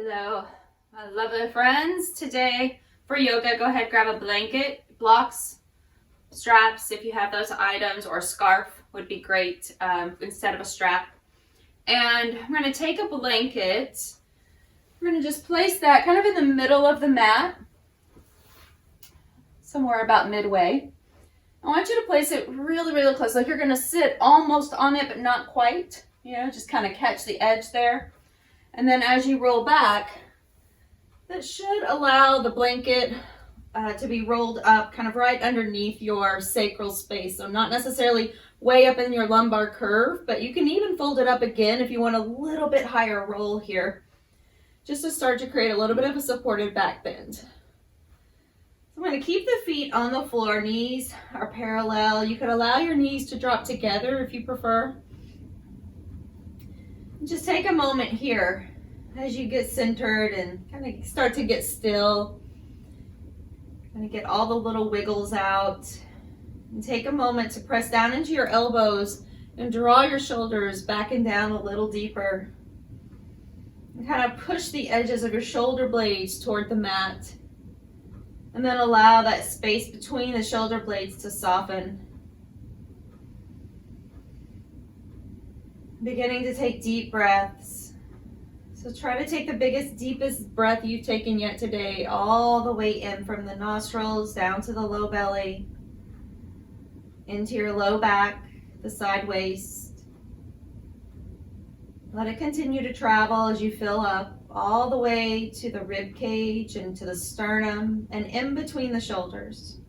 Hello, my lovely friends. Today for yoga, go ahead, grab a blanket, blocks, straps if you have those items, or a scarf would be great instead of a strap. And I'm going to take a blanket. We're going to just place that kind of in the middle of the mat, somewhere about midway. I want you to place it really, really close, like you're going to sit almost on it, but not quite. Just kind of catch the edge there. And then as you roll back, that should allow the blanket to be rolled up kind of right underneath your sacral space. So not necessarily way up in your lumbar curve, but you can even fold it up again if you want a little bit higher roll here, just to start to create a little bit of a supported back bend. So I'm going to keep the feet on the floor, knees are parallel. You could allow your knees to drop together if you prefer. Just take a moment here as you get centered and kind of start to get still. Kind of get all the little wiggles out. And take a moment to press down into your elbows and draw your shoulders back and down a little deeper. And kind of push the edges of your shoulder blades toward the mat. And then allow that space between the shoulder blades to soften. Beginning to take deep breaths. So try to take the biggest, deepest breath you've taken yet today, all the way in from the nostrils down to the low belly, into your low back, the side waist. Let it continue to travel as you fill up all the way to the rib cage and to the sternum and in between the shoulders.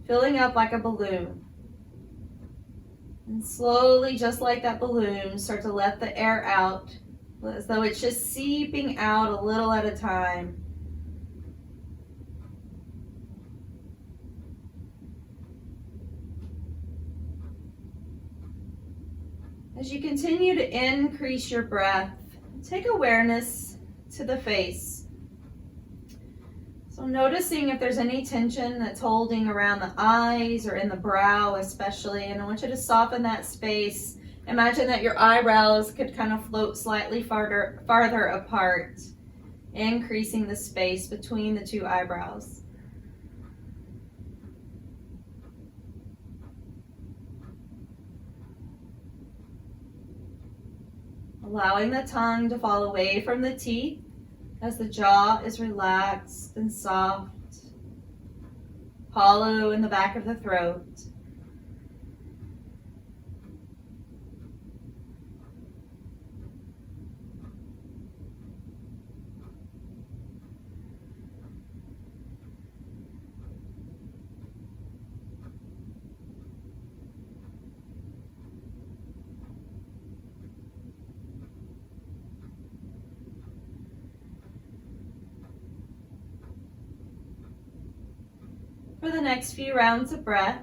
Filling up like a balloon. And slowly, just like that balloon, start to let the air out as though it's just seeping out a little at a time. As you continue to increase your breath, take awareness to the face. So noticing if there's any tension that's holding around the eyes or in the brow especially, and I want you to soften that space. Imagine that your eyebrows could kind of float slightly farther apart, increasing the space between the two eyebrows. Allowing the tongue to fall away from the teeth as the jaw is relaxed and soft, hollow in the back of the throat. For the next few rounds of breath,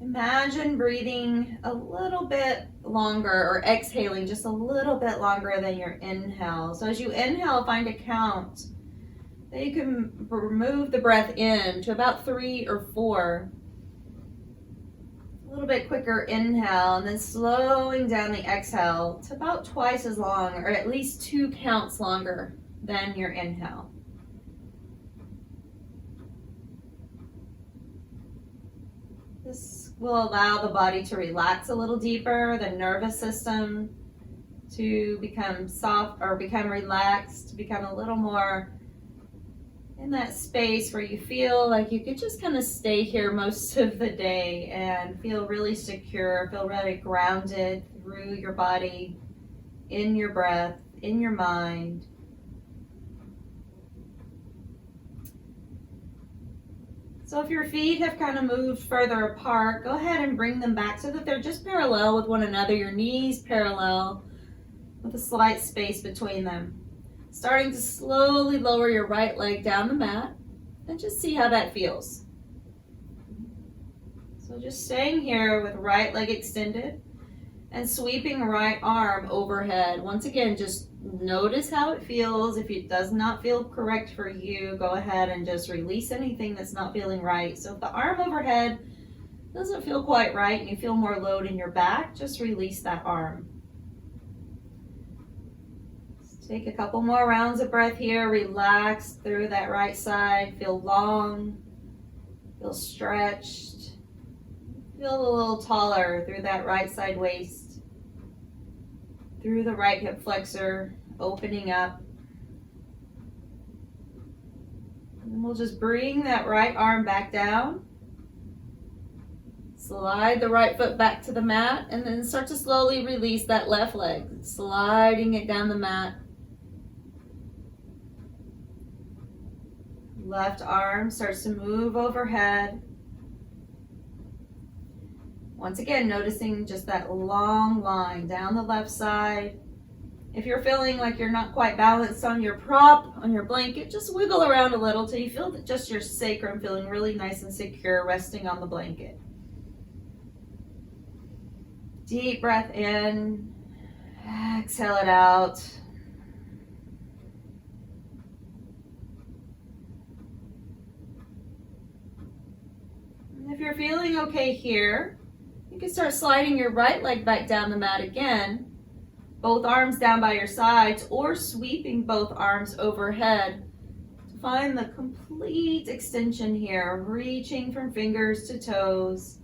imagine breathing a little bit longer or exhaling just a little bit longer than your inhale. So as you inhale, find a count that you can move the breath in to about 3 or 4. A little bit quicker inhale, and then slowing down the exhale to about twice as long, or at least 2 counts longer than your inhale. This will allow the body to relax a little deeper, the nervous system to become soft or become relaxed, become a little more in that space where you feel like you could just kind of stay here most of the day and feel really secure, feel really grounded through your body, in your breath, in your mind. So if your feet have kind of moved further apart, go ahead and bring them back so that they're just parallel with one another, your knees parallel with a slight space between them. Starting to slowly lower your right leg down the mat and just see how that feels. So just staying here with right leg extended and sweeping right arm overhead. Once again, just notice how it feels. If it does not feel correct for you, go ahead and just release anything that's not feeling right. So if the arm overhead doesn't feel quite right and you feel more load in your back, just release that arm. Take a couple more rounds of breath here. Relax through that right side. Feel long. Feel stretched. Feel a little taller through that right side waist. Through the right hip flexor, opening up. And we'll just bring that right arm back down. Slide the right foot back to the mat and then start to slowly release that left leg, sliding it down the mat. Left arm starts to move overhead. Once again, noticing just that long line down the left side. If you're feeling like you're not quite balanced on your prop, on your blanket, just wiggle around a little till you feel that just your sacrum feeling really nice and secure resting on the blanket. Deep breath in, exhale it out. And if you're feeling okay here, you can start sliding your right leg back down the mat again, both arms down by your sides, or sweeping both arms overhead to find the complete extension here, reaching from fingers to toes.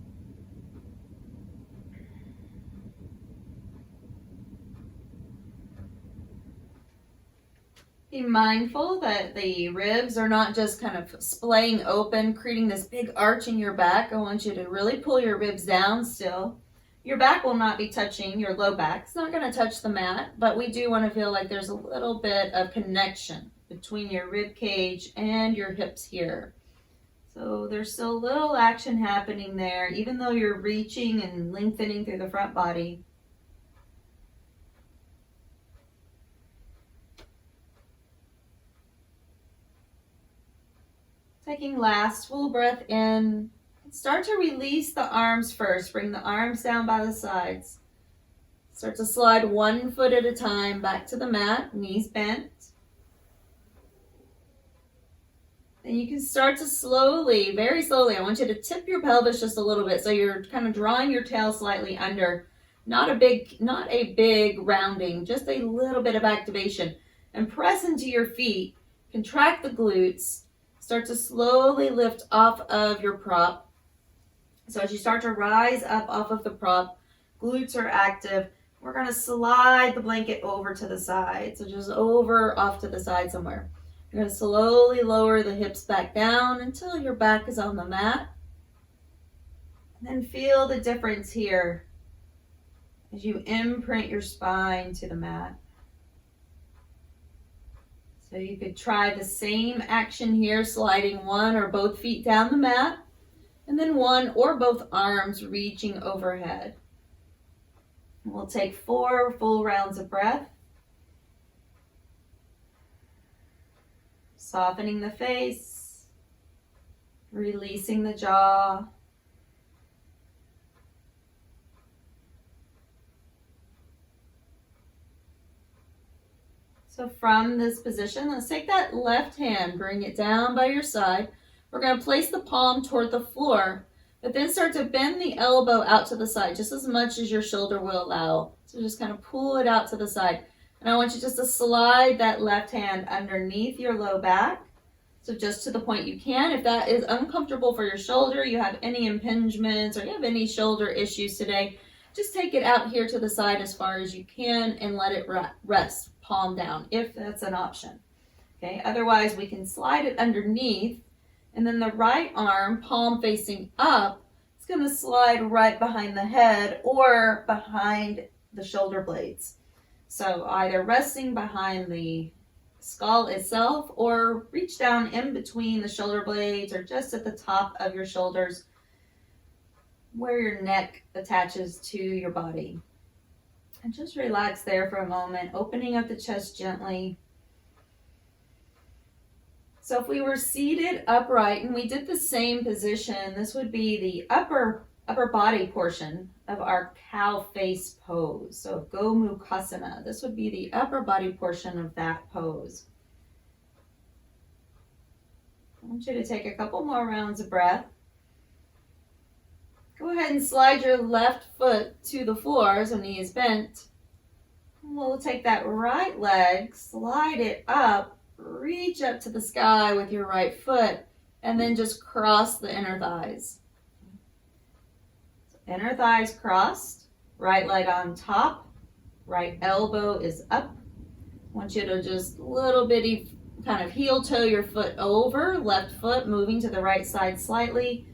Be mindful that the ribs are not just kind of splaying open, creating this big arch in your back. I want you to really pull your ribs down still. Your back will not be touching your low back. It's not going to touch the mat, but we do want to feel like there's a little bit of connection between your rib cage and your hips here. So there's still a little action happening there, even though you're reaching and lengthening through the front body. Taking last full breath in. Start to release the arms first. Bring the arms down by the sides. Start to slide one foot at a time back to the mat, knees bent. And you can start to slowly, very slowly, I want you to tip your pelvis just a little bit so you're kind of drawing your tail slightly under. Not a big rounding, just a little bit of activation. And press into your feet. Contract the glutes. Start to slowly lift off of your prop. So as you start to rise up off of the prop, glutes are active. We're going to slide the blanket over to the side. So just over off to the side somewhere. You're going to slowly lower the hips back down until your back is on the mat. And then feel the difference here as you imprint your spine to the mat. So you could try the same action here, sliding one or both feet down the mat, and then one or both arms reaching overhead. We'll take 4 full rounds of breath. Softening the face, releasing the jaw. So from this position, let's take that left hand, bring it down by your side. We're going to place the palm toward the floor, but then start to bend the elbow out to the side, just as much as your shoulder will allow. So just kind of pull it out to the side. And I want you just to slide that left hand underneath your low back. So just to the point you can. If that is uncomfortable for your shoulder, you have any impingements or you have any shoulder issues today, just take it out here to the side as far as you can and let it rest. Palm down, if that's an option. Okay, otherwise we can slide it underneath, and then the right arm, palm facing up, is going to slide right behind the head or behind the shoulder blades. So either resting behind the skull itself or reach down in between the shoulder blades or just at the top of your shoulders where your neck attaches to your body. And just relax there for a moment, opening up the chest gently. So if we were seated upright and we did the same position, this would be the upper body portion of our cow face pose. So Gomukhasana, this would be the upper body portion of that pose. I want you to take a couple more rounds of breath. Go ahead and slide your left foot to the floor, so knee is bent. We'll take that right leg, slide it up, reach up to the sky with your right foot, and then just cross the inner thighs. So inner thighs crossed, right leg on top, right elbow is up. I want you to just little bitty kind of heel toe your foot over, left foot moving to the right side slightly,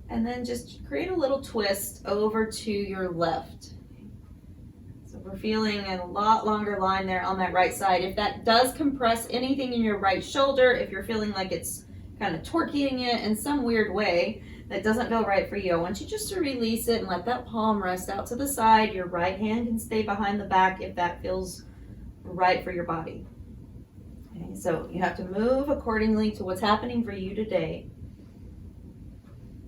and then just create a little twist over to your left. So we're feeling a lot longer line there on that right side. If that does compress anything in your right shoulder, if you're feeling like it's kind of torquing it in some weird way that doesn't feel right for you, I want you just to release it and let that palm rest out to the side. Your right hand can stay behind the back if that feels right for your body. Okay, so you have to move accordingly to what's happening for you today.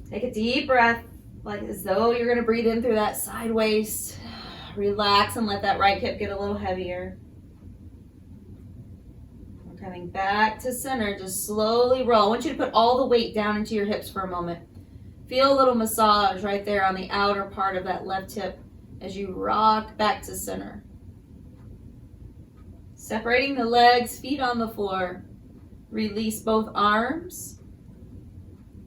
Take a deep breath, like as though you're going to breathe in through that side waist. Relax and let that right hip get a little heavier. We're coming back to center. Just slowly roll. I want you to put all the weight down into your hips for a moment. Feel a little massage right there on the outer part of that left hip as you rock back to center. Separating the legs, feet on the floor. Release both arms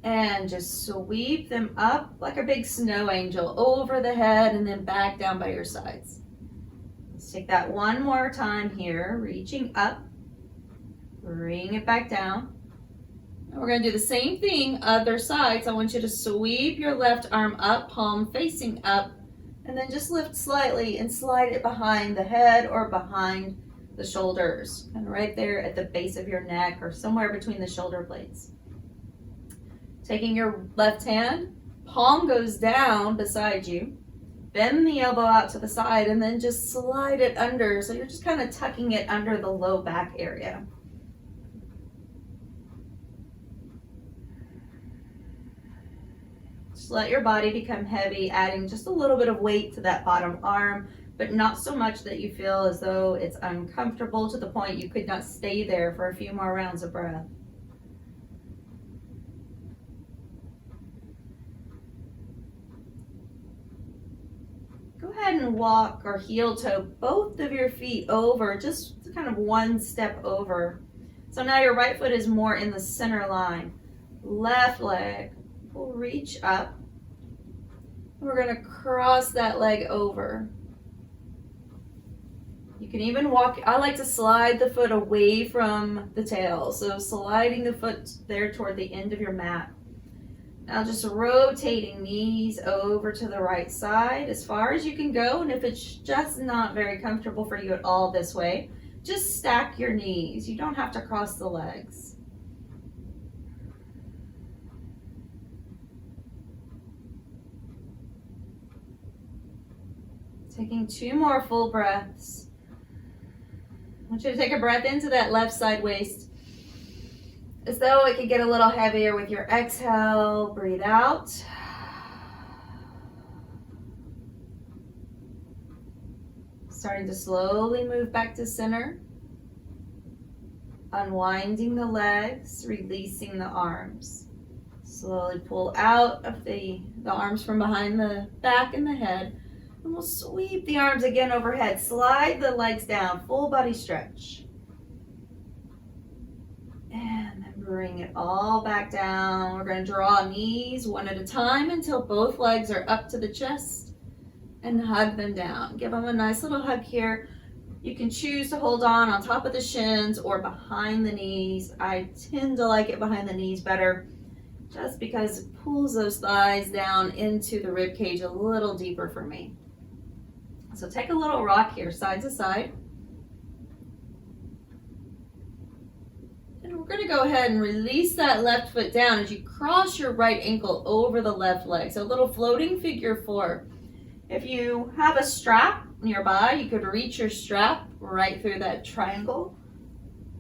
and just sweep them up like a big snow angel over the head and then back down by your sides. Let's take that one more time here, reaching up, bring it back down. And we're going to do the same thing other side. So I want you to sweep your left arm up, palm facing up, and then just lift slightly and slide it behind the head or behind the shoulders, and right there at the base of your neck or somewhere between the shoulder blades. Taking your left hand, palm goes down beside you, bend the elbow out to the side, and then just slide it under. So you're just kind of tucking it under the low back area. Just let your body become heavy, adding just a little bit of weight to that bottom arm, but not so much that you feel as though it's uncomfortable to the point you could not stay there for a few more rounds of breath. Go ahead and walk or heel toe both of your feet over, just kind of one step over. So now your right foot is more in the center line. Left leg will reach up. We're going to cross that leg over. You can even walk, I like to slide the foot away from the tail. So sliding the foot there toward the end of your mat. Now just rotating knees over to the right side as far as you can go. And if it's just not very comfortable for you at all this way, just stack your knees. You don't have to cross the legs. Taking 2 more full breaths. I want you to take a breath into that left side waist as though it could get a little heavier with your exhale. Breathe out. Starting to slowly move back to center. Unwinding the legs, releasing the arms. Slowly pull out of the arms from behind the back and the head. And we'll sweep the arms again overhead. Slide the legs down, full body stretch. And then bring it all back down. We're going to draw knees one at a time until both legs are up to the chest and hug them down. Give them a nice little hug here. You can choose to hold on top of the shins or behind the knees. I tend to like it behind the knees better just because it pulls those thighs down into the rib cage a little deeper for me. So take a little rock here, side to side. And we're going to go ahead and release that left foot down as you cross your right ankle over the left leg. So a little floating figure 4. If you have a strap nearby, you could reach your strap right through that triangle.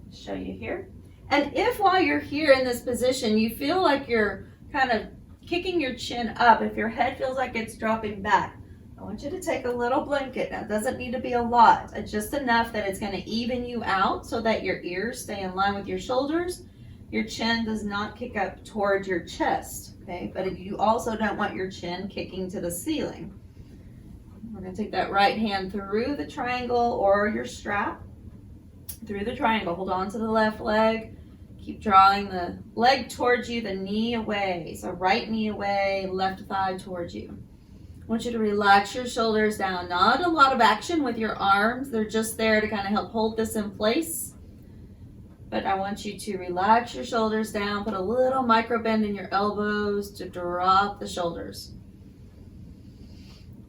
I'll show you here. And if while you're here in this position, you feel like you're kind of kicking your chin up, if your head feels like it's dropping back, I want you to take a little blanket. Now, it doesn't need to be a lot. It's just enough that it's going to even you out so that your ears stay in line with your shoulders. Your chin does not kick up towards your chest, okay? But you also don't want your chin kicking to the ceiling. We're We're going to take that right hand through the triangle or your strap, through the triangle. Hold on to the left leg. Keep drawing the leg towards you, the knee away. So right knee away, left thigh towards you. I want you to relax your shoulders down. Not a lot of action with your arms. They're just there to kind of help hold this in place. But I want you to relax your shoulders down. Put a little micro bend in your elbows to drop the shoulders.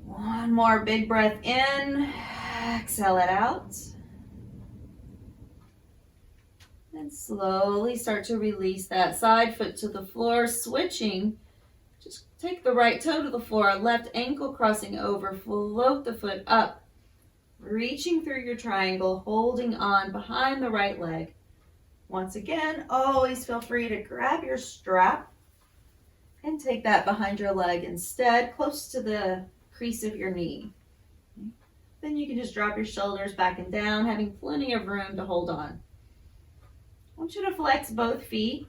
One more big breath in. Exhale it out. And slowly start to release that side foot to the floor, switching. Just take the right toe to the floor, left ankle crossing over, float the foot up, reaching through your triangle, holding on behind the right leg. Once again, always feel free to grab your strap and take that behind your leg instead, close to the crease of your knee. Then you can just drop your shoulders back and down, having plenty of room to hold on. I want you to flex both feet.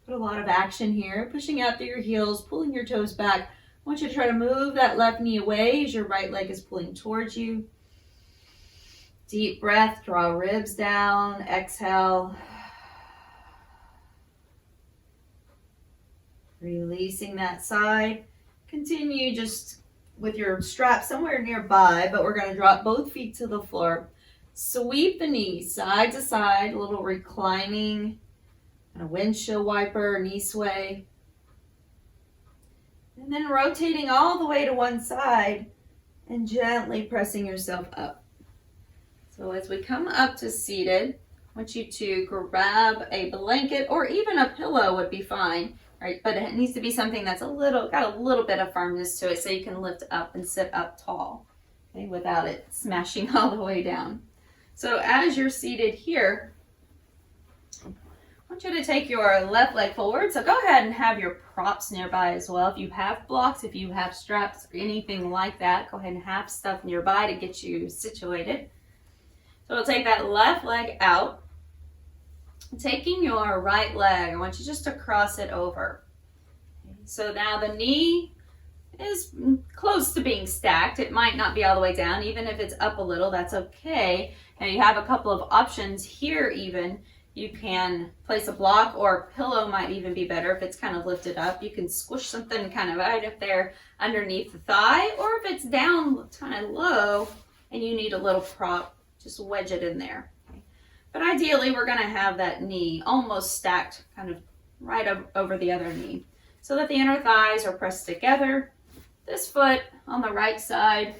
Put a lot of action here, pushing out through your heels, pulling your toes back. I want you to try to move that left knee away as your right leg is pulling towards you. Deep breath, draw ribs down, exhale. Releasing that side. Continue just with your strap somewhere nearby, but we're going to drop both feet to the floor. Sweep the knees side to side, a little reclining, kind of windshield wiper, knee sway. And then rotating all the way to one side and gently pressing yourself up. So as we come up to seated, I want you to grab a blanket or even a pillow would be fine, right? But it needs to be something that's got a little bit of firmness to it so you can lift up and sit up tall, okay, without it smashing all the way down. So as you're seated here, I want you to take your left leg forward. So go ahead and have your props nearby as well. If you have blocks, if you have straps, or anything like that, go ahead and have stuff nearby to get you situated. So we'll take that left leg out. Taking your right leg, I want you just to cross it over. So now the knee is close to being stacked. It might not be all the way down. Even if it's up a little, that's okay. Now you have a couple of options here even. You can place a block or a pillow might even be better if it's kind of lifted up. You can squish something kind of right up there underneath the thigh, or if it's down kind of low and you need a little prop, just wedge it in there. Okay. But ideally we're going to have that knee almost stacked kind of right over the other knee so that the inner thighs are pressed together. This foot on the right side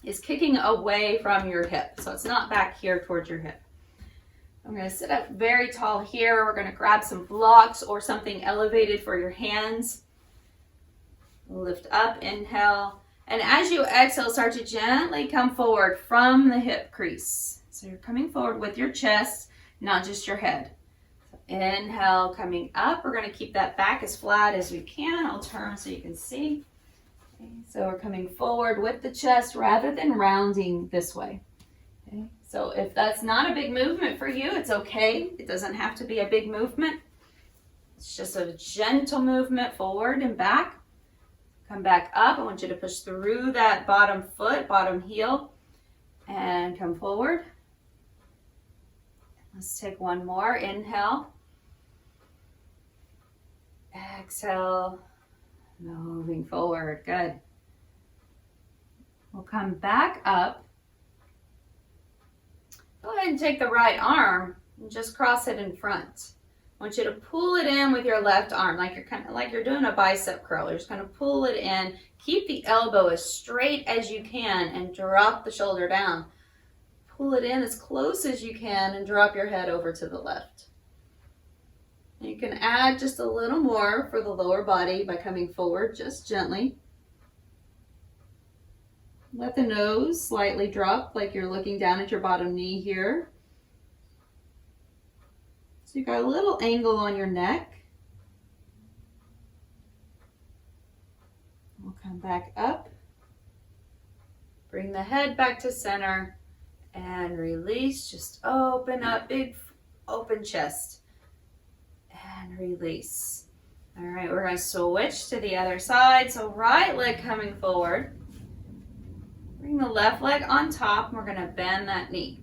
is kicking away from your hip, so it's not back here towards your hip. I'm going to sit up very tall here. We're going to grab some blocks or something elevated for your hands. Lift up, inhale. And as you exhale, start to gently come forward from the hip crease. So you're coming forward with your chest, not just your head. So inhale, coming up. We're going to keep that back as flat as we can. I'll turn so you can see. Okay. So we're coming forward with the chest rather than rounding this way. Okay. So if that's not a big movement for you, it's okay. It doesn't have to be a big movement. It's just a gentle movement forward and back. Come back up. I want you to push through that bottom foot, bottom heel, and come forward. Let's take one more. Inhale. Exhale. Moving forward. Good. We'll come back up. Go ahead and take the right arm and just cross it in front. I want you to pull it in with your left arm, like you're doing a bicep curl. You're just going to pull it in. Keep the elbow as straight as you can and drop the shoulder down. Pull it in as close as you can and drop your head over to the left. You can add just a little more for the lower body by coming forward just gently. Let the nose slightly drop like you're looking down at your bottom knee here. So you've got a little angle on your neck. We'll come back up. Bring the head back to center and release. Just open up, big open chest. And release. All right, we're going to switch to the other side. So right leg coming forward. Bring the left leg on top, and we're gonna bend that knee.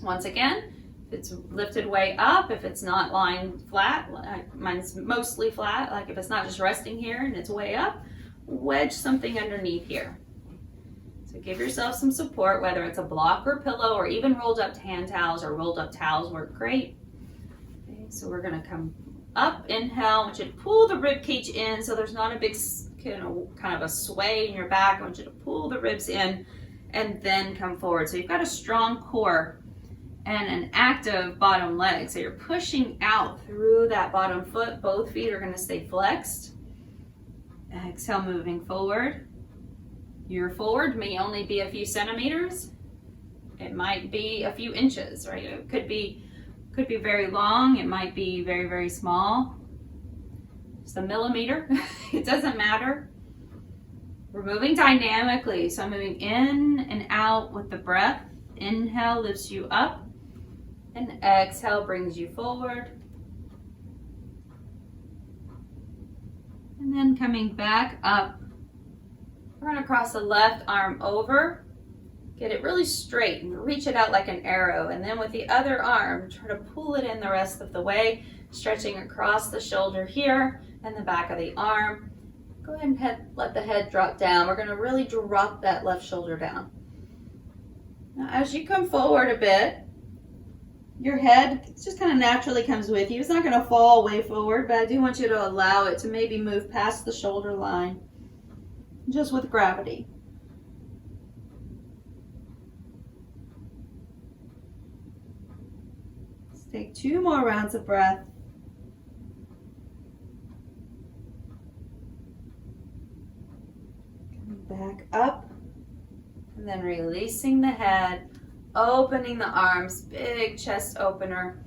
Once again, if it's lifted way up, if it's not lying flat, like mine's mostly flat, like if it's not just resting here and it's way up, wedge something underneath here. So give yourself some support, whether it's a block or pillow or even rolled up hand towels or rolled up towels work great. Okay, so we're gonna come up, inhale. I want you to pull the rib cage in so there's not a big kind of a sway in your back. I want you to pull the ribs in and then come forward. So you've got a strong core and an active bottom leg. So you're pushing out through that bottom foot. Both feet are going to stay flexed. Exhale, moving forward. Your forward may only be a few centimeters. It might be a few inches, right? It could be very long. It might be very, very small. Just a millimeter. It doesn't matter. We're moving dynamically. So I'm moving in and out with the breath. Inhale lifts you up, and exhale brings you forward. And then coming back up, we're going to cross the left arm over, get it really straight and reach it out like an arrow. And then with the other arm, try to pull it in the rest of the way, stretching across the shoulder here and the back of the arm. Go ahead and let the head drop down. We're going to really drop that left shoulder down. Now, as you come forward a bit, your head just kind of naturally comes with you. It's not going to fall way forward, but I do want you to allow it to maybe move past the shoulder line, just with gravity. Let's take 2 more rounds of breath. Coming back up. And then releasing the head, opening the arms, big chest opener.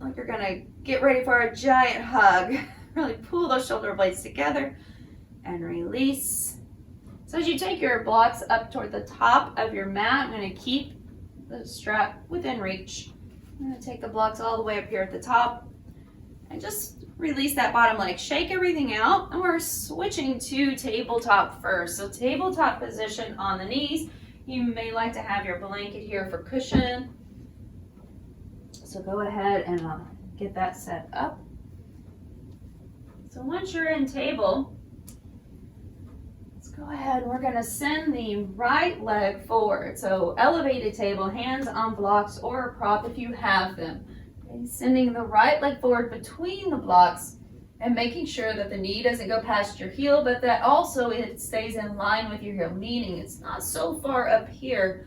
Like you're gonna get ready for a giant hug. Really pull those shoulder blades together and release. So as you take your blocks up toward the top of your mat, I'm gonna keep the strap within reach. I'm gonna take the blocks all the way up here at the top and just release that bottom leg. Shake everything out, and we're switching to tabletop first. So tabletop position on the knees. You may like to have your blanket here for cushion. So go ahead and get that set up. So once you're in table, let's go ahead. We're gonna send the right leg forward. So elevated table, hands on blocks or a prop if you have them. Okay, sending the right leg forward between the blocks and making sure that the knee doesn't go past your heel, but that also it stays in line with your heel, meaning it's not so far up here.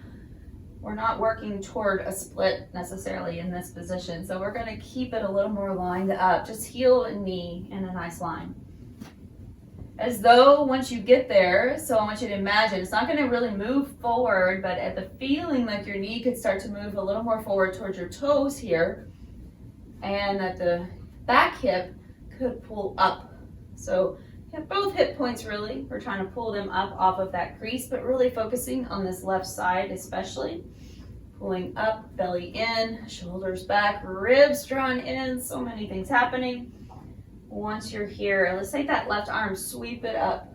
We're not working toward a split necessarily in this position. So we're gonna keep it a little more lined up, just heel and knee in a nice line. As though once you get there, so I want you to imagine, it's not gonna really move forward, but at the feeling like your knee could start to move a little more forward towards your toes here, and that the back hip could pull up. So both hip points really, we're trying to pull them up off of that crease, but really focusing on this left side especially. Pulling up, belly in, shoulders back, ribs drawn in, so many things happening. Once you're here, let's take that left arm, sweep it up.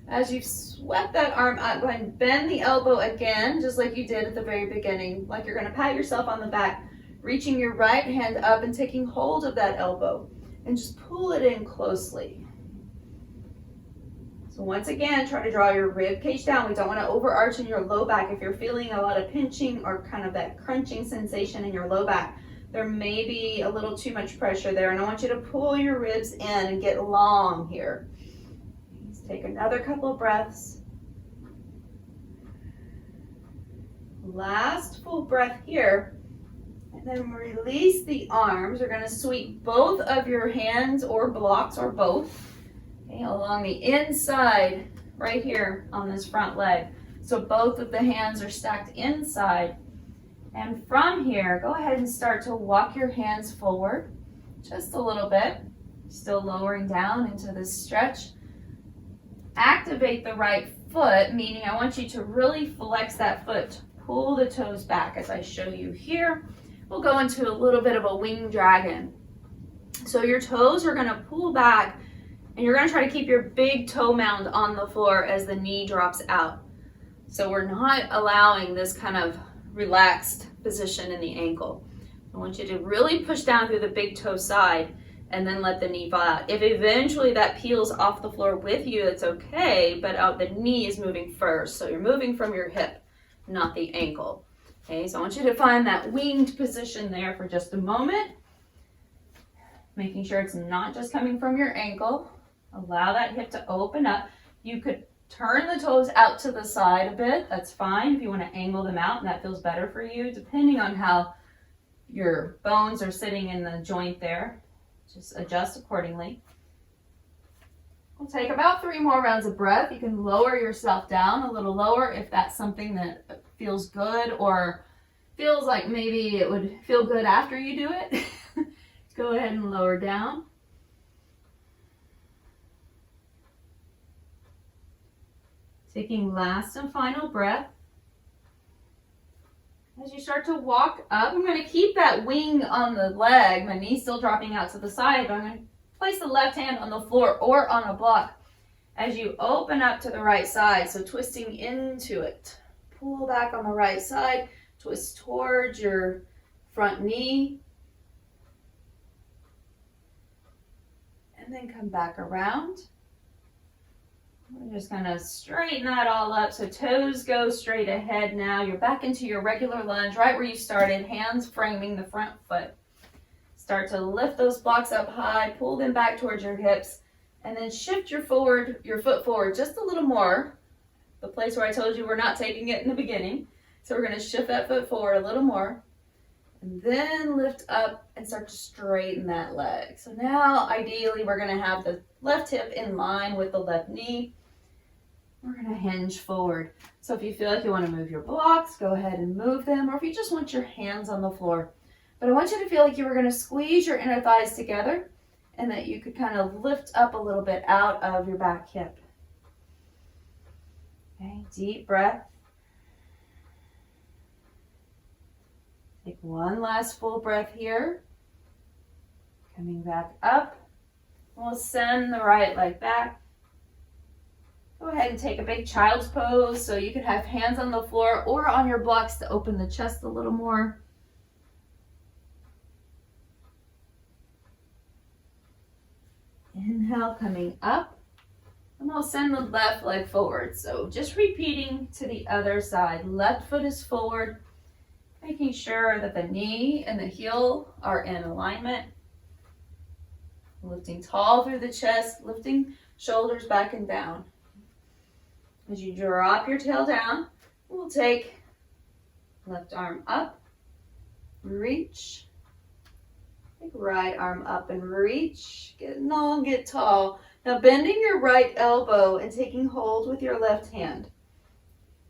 As you've swept that arm up, go ahead and bend the elbow again, just like you did at the very beginning, like you're gonna pat yourself on the back, reaching your right hand up and taking hold of that elbow and just pull it in closely. So once again, try to draw your rib cage down. We don't want to overarch in your low back. If you're feeling a lot of pinching or kind of that crunching sensation in your low back, there may be a little too much pressure there, and I want you to pull your ribs in and get long here. Let's take another couple of breaths. Last full breath here. And then release the arms. We're going to sweep both of your hands or blocks or both, okay, along the inside right here on this front leg. So both of the hands are stacked inside. And from here, go ahead and start to walk your hands forward just a little bit, still lowering down into this stretch. Activate the right foot, meaning I want you to really flex that foot. Pull the toes back as I show you here. We'll go into a little bit of a wing dragon. So your toes are going to pull back, and you're going to try to keep your big toe mound on the floor as the knee drops out. So we're not allowing this kind of relaxed position in the ankle. I want you to really push down through the big toe side and then let the knee fall out. If eventually that peels off the floor with you, it's okay, but the knee is moving first. So you're moving from your hip, not the ankle. Okay, so I want you to find that winged position there for just a moment. Making sure it's not just coming from your ankle. Allow that hip to open up. You could turn the toes out to the side a bit. That's fine if you want to angle them out and that feels better for you, depending on how your bones are sitting in the joint there. Just adjust accordingly. We'll take about 3 more rounds of breath. You can lower yourself down a little lower if that's something that feels good or feels like maybe it would feel good after you do it. Go ahead and lower down. Taking last and final breath. As you start to walk up, I'm going to keep that wing on the leg, my knee still dropping out to the side, but I'm going to place the left hand on the floor or on a block as you open up to the right side, so twisting into it. Pull back on the right side, twist towards your front knee, and then come back around. We're just going to straighten that all up so toes go straight ahead now. You're back into your regular lunge right where you started, hands framing the front foot. Start to lift those blocks up high, pull them back towards your hips, and then shift your foot forward just a little more. The place where I told you we're not taking it in the beginning. So we're going to shift that foot forward a little more. And then lift up and start to straighten that leg. So now, ideally, we're going to have the left hip in line with the left knee. We're going to hinge forward. So if you feel like you want to move your blocks, go ahead and move them. Or if you just want your hands on the floor. But I want you to feel like you were going to squeeze your inner thighs together and that you could kind of lift up a little bit out of your back hip. Okay, deep breath. Take one last full breath here. Coming back up. We'll send the right leg back. Go ahead and take a big child's pose so you can have hands on the floor or on your blocks to open the chest a little more. Inhale, coming up. And we'll send the left leg forward. So just repeating to the other side. Left foot is forward. Making sure that the knee and the heel are in alignment. Lifting tall through the chest, lifting shoulders back and down. As you drop your tail down, we'll take left arm up, reach. Take right arm up and reach. Get long, get tall. Now bending your right elbow and taking hold with your left hand.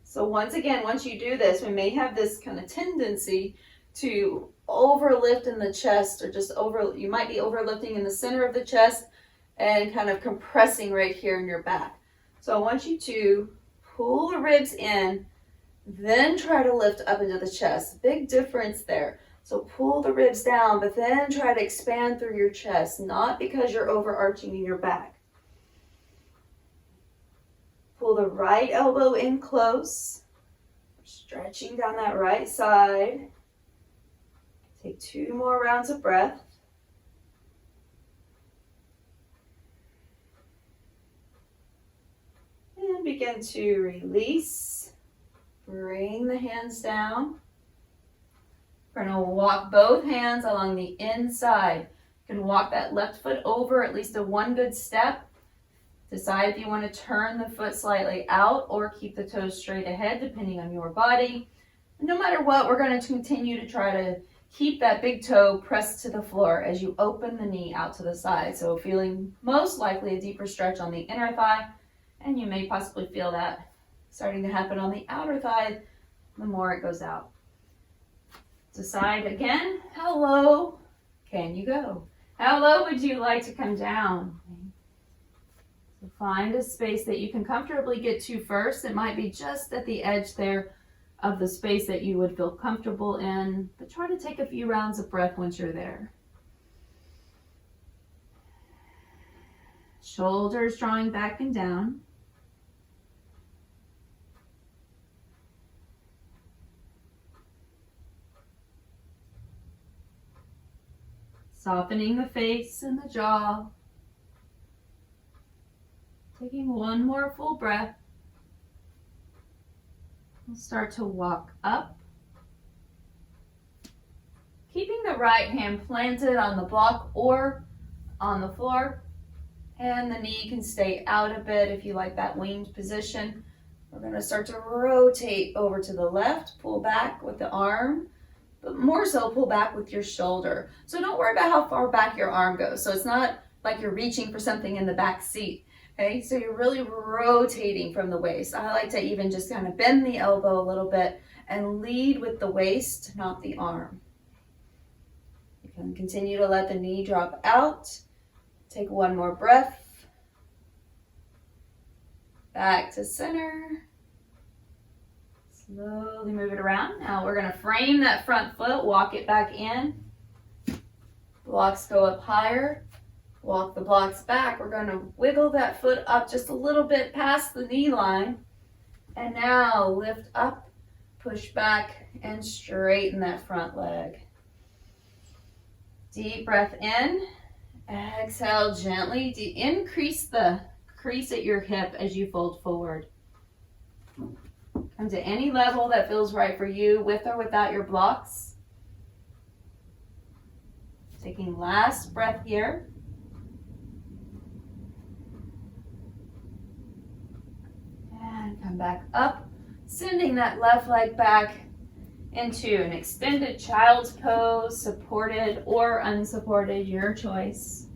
So once again, once you do this, we may have this kind of tendency to overlift in the chest or you might be overlifting in the center of the chest and kind of compressing right here in your back. So I want you to pull the ribs in, then try to lift up into the chest. Big difference there. So pull the ribs down, but then try to expand through your chest, not because you're overarching in your back. Pull the right elbow in close, stretching down that right side. Take 2 more rounds of breath. And begin to release. Bring the hands down. We're going to walk both hands along the inside. You can walk that left foot over at least one good step. Decide if you want to turn the foot slightly out or keep the toes straight ahead, depending on your body. No matter what, we're going to continue to try to keep that big toe pressed to the floor as you open the knee out to the side. So feeling most likely a deeper stretch on the inner thigh, and you may possibly feel that starting to happen on the outer thigh the more it goes out. Decide again, how low can you go? How low would you like to come down? So find a space that you can comfortably get to first. It might be just at the edge there of the space that you would feel comfortable in, but try to take a few rounds of breath once you're there. Shoulders drawing back and down. Softening the face and the jaw. Taking one more full breath. We'll start to walk up. Keeping the right hand planted on the block or on the floor. And the knee can stay out a bit if you like that winged position. We're going to start to rotate over to the left, pull back with the arm, but more so pull back with your shoulder. So don't worry about how far back your arm goes. So it's not like you're reaching for something in the back seat. Okay, so you're really rotating from the waist. I like to even just kind of bend the elbow a little bit and lead with the waist, not the arm. You can continue to let the knee drop out. Take one more breath. Back to center. Slowly move it around. Now we're going to frame that front foot, walk it back in. Blocks go up higher. Walk the blocks back. We're going to wiggle that foot up just a little bit past the knee line. And now lift up, push back, and straighten that front leg. Deep breath in. Exhale gently. Increase the crease at your hip as you fold forward. Come to any level that feels right for you, with or without your blocks. Taking last breath here. And come back up, sending that left leg back into an extended child's pose, supported or unsupported, your choice.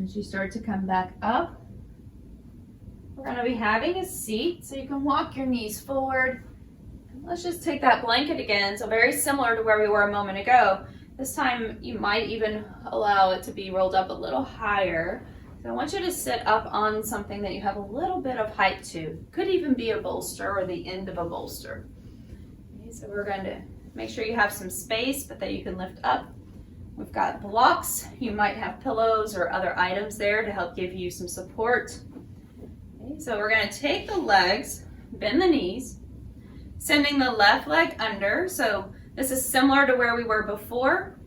As you start to come back up, we're going to be having a seat, so you can walk your knees forward. And let's just take that blanket again, so very similar to where we were a moment ago. This time you might even allow it to be rolled up a little higher. So I want you to sit up on something that you have a little bit of height to. Could even be a bolster or the end of a bolster. Okay, so we're going to make sure you have some space, but that you can lift up. We've got blocks. You might have pillows or other items there to help give you some support. Okay, so we're going to take the legs, bend the knees, sending the left leg under. So this is similar to where we were before,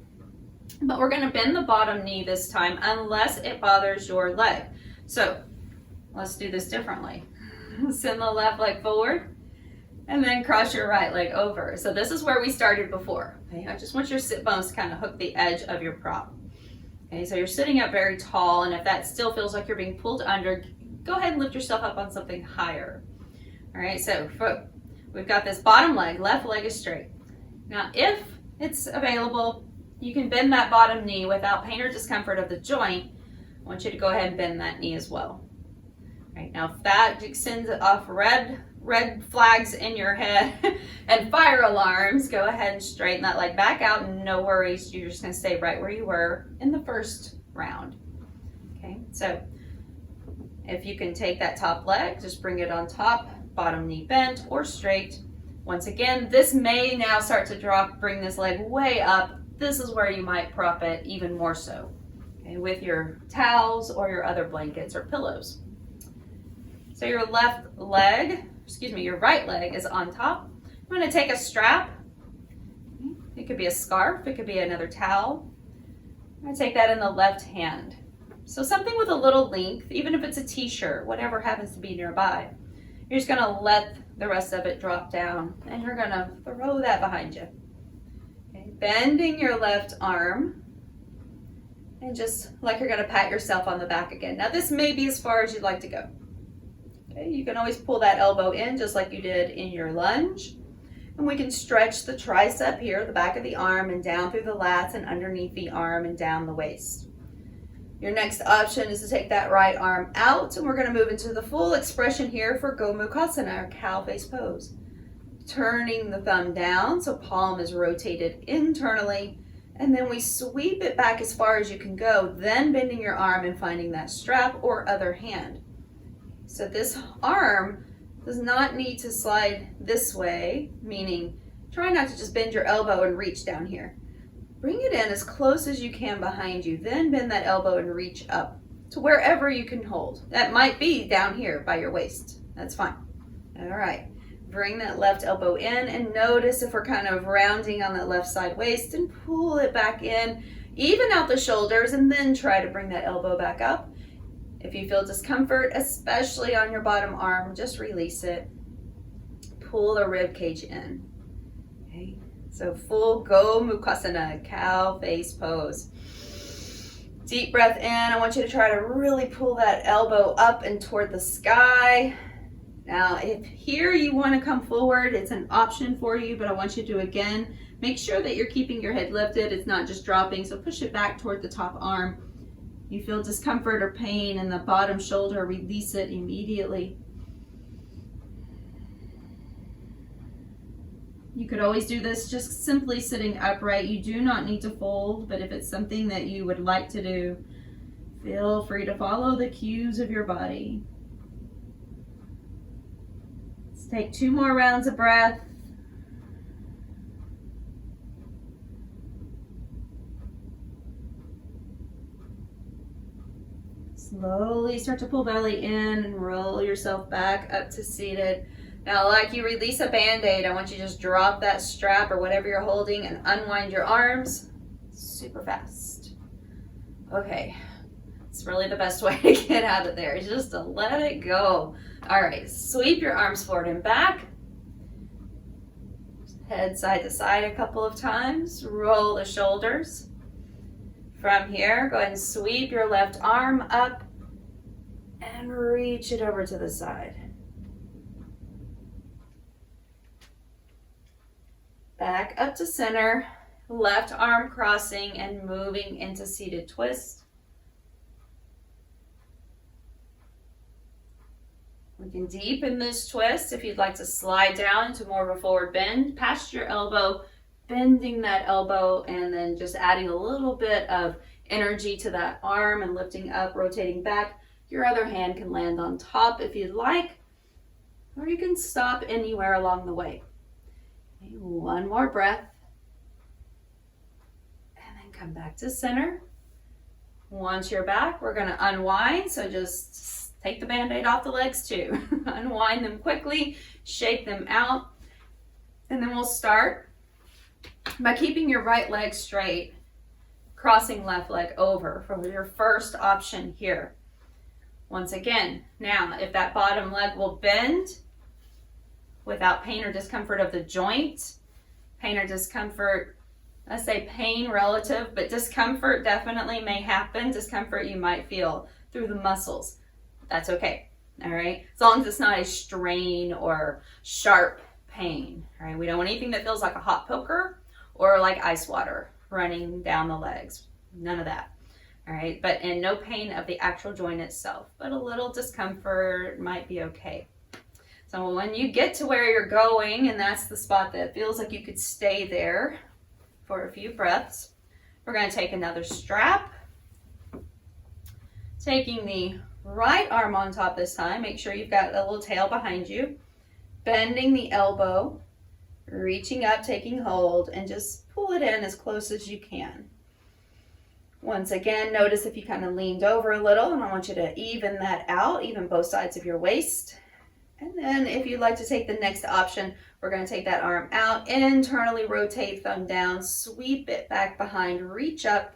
but we're going to bend the bottom knee this time unless it bothers your leg. So let's do this differently. Send the left leg forward and then cross your right leg over. So this is where we started before. Okay, I just want your sit bones to kind of hook the edge of your prop. Okay, so you're sitting up very tall, and if that still feels like you're being pulled under, go ahead and lift yourself up on something higher. All right, so we've got this bottom leg, left leg is straight. Now, if it's available, you can bend that bottom knee without pain or discomfort of the joint. I want you to go ahead and bend that knee as well. All right, now if that sends off red flags in your head and fire alarms, go ahead and straighten that leg back out, and no worries, you're just going to stay right where you were in the first round. Okay, so if you can take that top leg, just bring it on top, bottom knee bent or straight. Once again, this may now start to drop, bring this leg way up. This is where you might prop it even more so, okay, with your towels or your other blankets or pillows. So your your right leg is on top. I'm going to take a strap. It could be a scarf, it could be another towel. I'm going to take that in the left hand. So something with a little length, even if it's a t-shirt, whatever happens to be nearby. You're just going to let the rest of it drop down, and you're going to throw that behind you. Okay, bending your left arm, and just like you're going to pat yourself on the back again. Now this may be as far as you'd like to go. Okay, you can always pull that elbow in just like you did in your lunge. And we can stretch the tricep here, the back of the arm, and down through the lats and underneath the arm and down the waist. Your next option is to take that right arm out, and we're going to move into the full expression here for Gomukhasana, or cow face pose. Turning the thumb down so palm is rotated internally, and then we sweep it back as far as you can go, then bending your arm and finding that strap or other hand. So this arm does not need to slide this way, meaning try not to just bend your elbow and reach down here. Bring it in as close as you can behind you, then bend that elbow and reach up. to wherever you can hold. That might be down here by your waist. That's fine. All right. Bring that left elbow in and notice if we're kind of rounding on that left side waist and pull it back in. Even out the shoulders and then try to bring that elbow back up. If you feel discomfort, especially on your bottom arm, just release it. Pull the rib cage in. Okay. So full Gomukhasana, cow face pose. Deep breath in. I want you to try to really pull that elbow up and toward the sky. Now, if here you want to come forward, it's an option for you, but I want you to, again, make sure that you're keeping your head lifted. It's not just dropping, so push it back toward the top arm. You feel discomfort or pain in the bottom shoulder, release it immediately. You could always do this just simply sitting upright. You do not need to fold, but if it's something that you would like to do, feel free to follow the cues of your body. Let's take 2 more rounds of breath. Slowly start to pull belly in and roll yourself back up to seated. Now, like you release a Band-Aid, I want you to just drop that strap or whatever you're holding and unwind your arms super fast. Okay, it's really the best way to get out of there, just to let it go. All right, sweep your arms forward and back. Head side to side a couple of times. Roll the shoulders. From here, go ahead and sweep your left arm up and reach it over to the side. Back up to center, left arm crossing and moving into seated twist. We can deepen this twist if you'd like to slide down into more of a forward bend, past your elbow, bending that elbow and then just adding a little bit of energy to that arm and lifting up, rotating back. Your other hand can land on top if you'd like, or you can stop anywhere along the way. Okay, 1 more breath. And then come back to center. Once you're back, we're gonna unwind, so just take the Band-Aid off the legs too. Unwind them quickly, shake them out, and then we'll start by keeping your right leg straight, crossing left leg over for your first option here. Once again, now if that bottom leg will bend without pain or discomfort of the joint, pain or discomfort, I say pain relative, but discomfort definitely may happen. Discomfort you might feel through the muscles. That's okay, all right? As long as it's not a strain or sharp pain, all right? We don't want anything that feels like a hot poker or like ice water running down the legs. None of that, all right? And no pain of the actual joint itself, but a little discomfort might be okay. So when you get to where you're going, and that's the spot that feels like you could stay there for a few breaths, we're gonna take another strap, taking the right arm on top this time. Make sure you've got a little tail behind you, bending the elbow, reaching up, taking hold, and just pull it in as close as you can. Once again, notice if you kind of leaned over a little, and I want you to even that out, even both sides of your waist. And then if you'd like to take the next option, we're going to take that arm out, internally rotate, thumb down, sweep it back behind, reach up,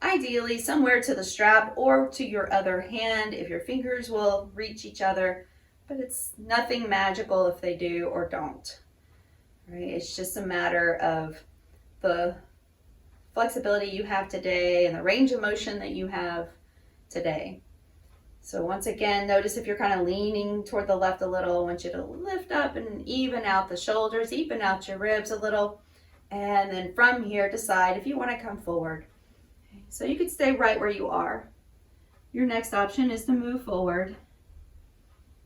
ideally somewhere to the strap or to your other hand if your fingers will reach each other, but it's nothing magical if they do or don't. Right? It's just a matter of the flexibility you have today and the range of motion that you have today. So once again, notice if you're kind of leaning toward the left a little, I want you to lift up and even out the shoulders, even out your ribs a little. And then from here, decide if you want to come forward. So you could stay right where you are. Your next option is to move forward.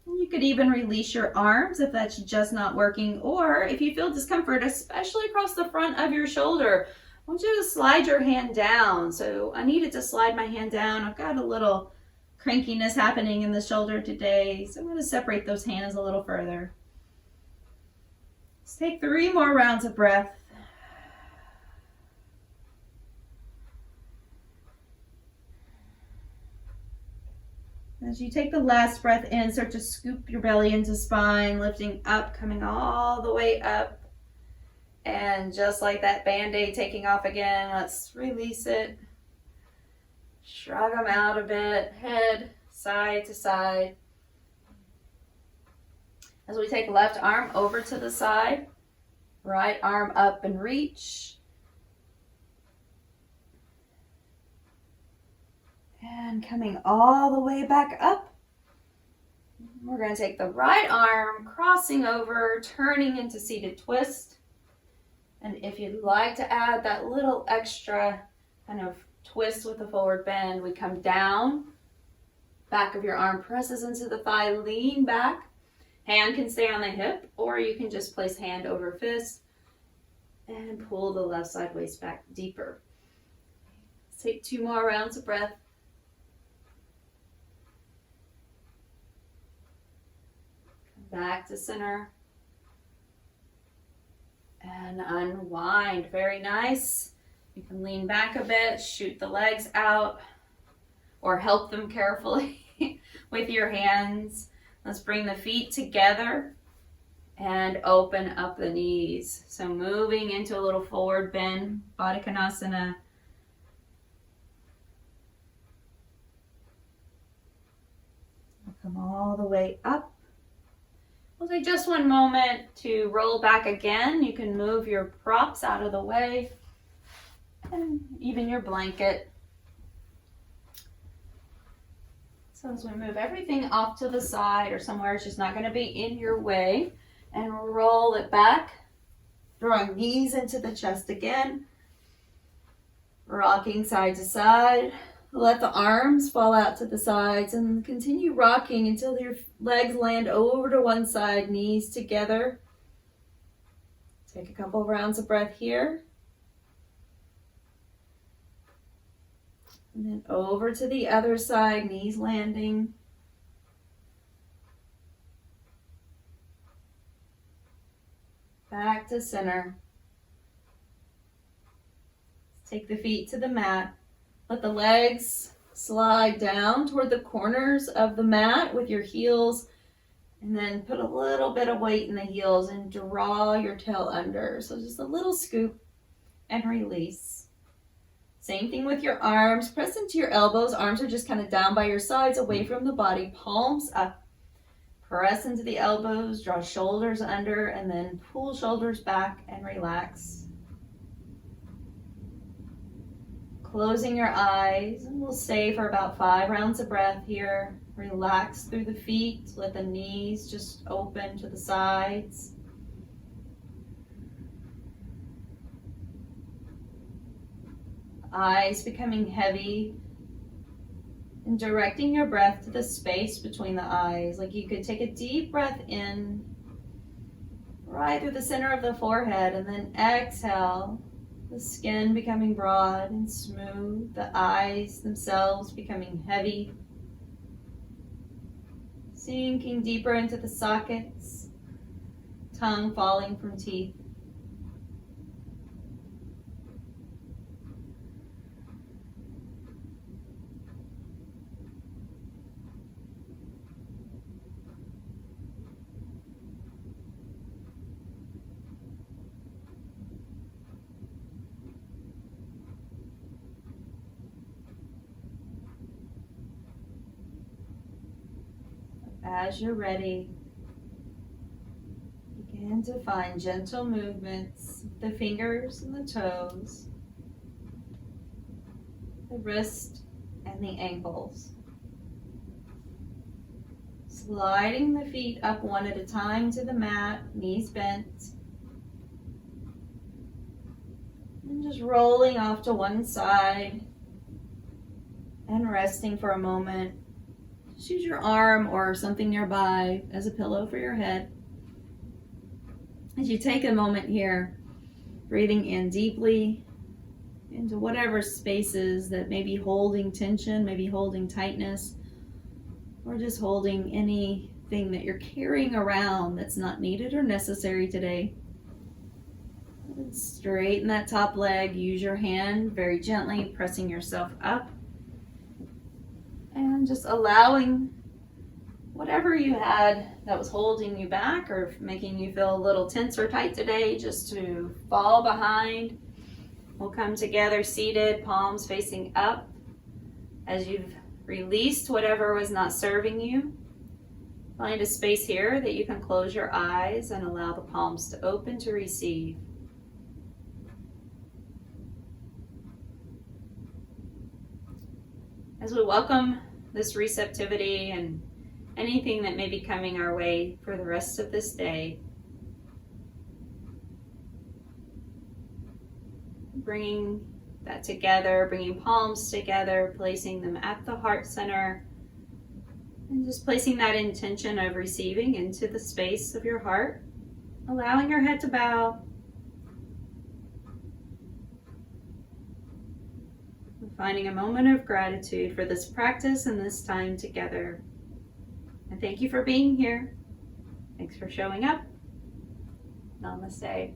You could even release your arms if that's just not working, or if you feel discomfort, especially across the front of your shoulder, I want you to slide your hand down. So I needed to slide my hand down. I've got a little crankiness happening in the shoulder today, so I'm going to separate those hands a little further. Let's take 3 more rounds of breath. As you take the last breath in, start to scoop your belly into spine, lifting up, coming all the way up. And just like that Band-Aid taking off again, let's release it. Shrug them out a bit, head side to side. As we take left arm over to the side, right arm up and reach. And coming all the way back up. We're going to take the right arm, crossing over, turning into seated twist. And if you'd like to add that little extra kind of twist with the forward bend, we come down. Back of your arm presses into the thigh, lean back. Hand can stay on the hip, or you can just place hand over fist and pull the left side waist back deeper. Let's take 2 more rounds of breath. Back to center. And unwind. Very nice. You can lean back a bit, shoot the legs out, or help them carefully with your hands. Let's bring the feet together and open up the knees. So moving into a little forward bend, Baddha Konasana. Come all the way up. We'll take just one moment to roll back again. You can move your props out of the way and even your blanket. So as we move everything off to the side or somewhere it's just not going to be in your way, and roll it back, drawing knees into the chest again, rocking side to side. Let the arms fall out to the sides and continue rocking until your legs land over to one side, knees together. Take a couple of rounds of breath here. And then over to the other side, knees landing. Back to center. Take the feet to the mat. Let the legs slide down toward the corners of the mat with your heels, and then put a little bit of weight in the heels and draw your tail under. So just a little scoop and release. Same thing with your arms. Press into your elbows. Arms are just kind of down by your sides, away from the body. Palms up. Press into the elbows, draw shoulders under, and then pull shoulders back and relax. Closing your eyes, and we'll stay for about 5 rounds of breath here. Relax through the feet. Let the knees just open to the sides. Eyes becoming heavy, and directing your breath to the space between the eyes. Like you could take a deep breath in right through the center of the forehead, and then exhale, the skin becoming broad and smooth, the eyes themselves becoming heavy, sinking deeper into the sockets, tongue falling from teeth. As you're ready, begin to find gentle movements with the fingers and the toes, the wrist and the ankles. Sliding the feet up one at a time to the mat, knees bent. And just rolling off to one side and resting for a moment. Just use your arm or something nearby as a pillow for your head. As you take a moment here, breathing in deeply into whatever spaces that may be holding tension, maybe holding tightness, or just holding anything that you're carrying around that's not needed or necessary today. And straighten that top leg. Use your hand very gently, pressing yourself up. And And just allowing whatever you had that was holding you back or making you feel a little tense or tight today, just to fall behind. We'll come together seated, palms facing up, as you've released whatever was not serving you. Find a space here that you can close your eyes and allow the palms to open to receive. As we welcome this receptivity and anything that may be coming our way for the rest of this day, bringing that together, bringing palms together, placing them at the heart center, and just placing that intention of receiving into the space of your heart, allowing your head to bow. Finding a moment of gratitude for this practice and this time together. And thank you for being here. Thanks for showing up. Namaste.